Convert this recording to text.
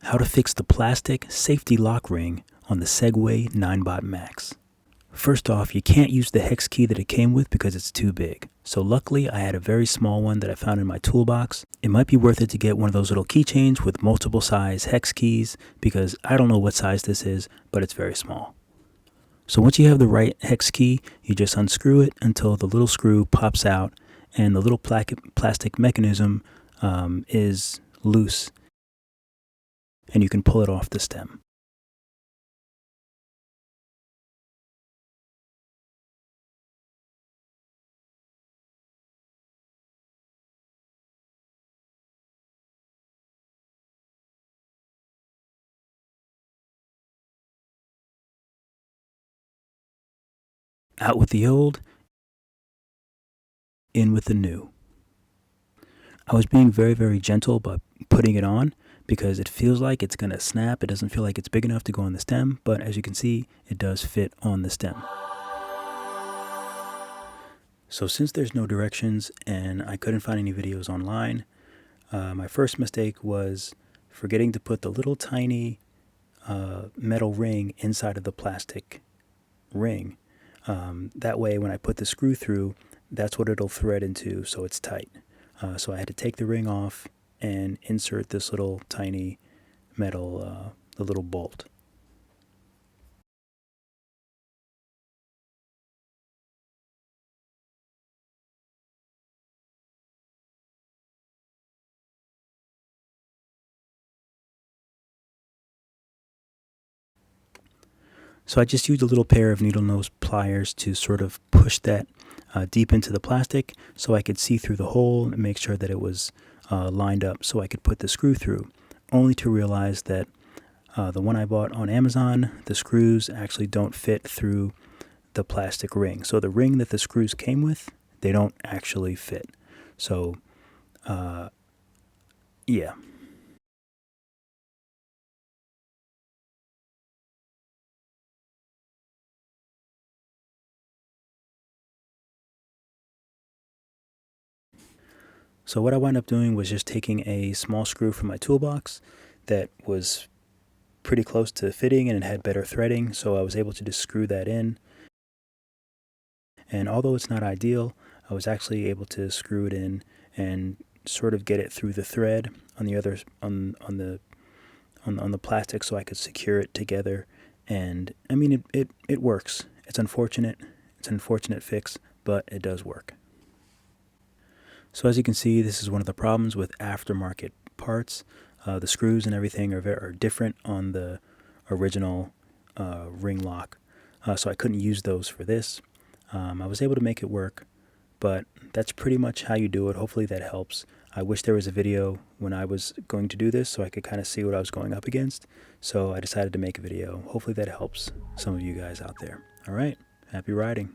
How to fix the plastic safety lock ring on the Segway Ninebot Max. First off, you can't use the hex key that it came with because it's too big. So luckily I had a very small one that I found in my toolbox. It might be worth it to get one of those little keychains with multiple size hex keys because I don't know what size this is, but it's very small. So once you have the right hex key, you just unscrew it until the little screw pops out and the little plastic mechanism is loose and you can pull it off the stem. Out with the old, in with the new. I was being very, very gentle by putting it on because it feels like it's going to snap. It doesn't feel like it's big enough to go on the stem, but as you can see, it does fit on the stem. So since there's no directions and I couldn't find any videos online, my first mistake was forgetting to put the little tiny metal ring inside of the plastic ring. That way when I put the screw through, that's what it'll thread into, so it's tight. So I had to take the ring off and insert this little tiny metal, the little bolt. So I just used a little pair of needle nose pliers to sort of push that deep into the plastic so I could see through the hole and make sure that it was lined up so I could put the screw through, only to realize that the one I bought on Amazon, the screws actually don't fit through the plastic ring. So the ring that the screws came with, they don't actually fit. So, yeah. So what I wound up doing was just taking a small screw from my toolbox that was pretty close to fitting and it had better threading, so I was able to just screw that in. And although it's not ideal, I was actually able to screw it in and sort of get it through the thread on the other on the plastic so I could secure it together. And I mean it works. It's unfortunate. It's an unfortunate fix, but it does work. So as you can see, this is one of the problems with aftermarket parts. The screws and everything are different on the original ring lock, so I couldn't use those for this. I was able to make it work, but that's pretty much how you do it. Hopefully that helps. I wish there was a video when I was going to do this so I could kind of see what I was going up against, so I decided to make a video. Hopefully that helps some of you guys out there. All right, happy riding.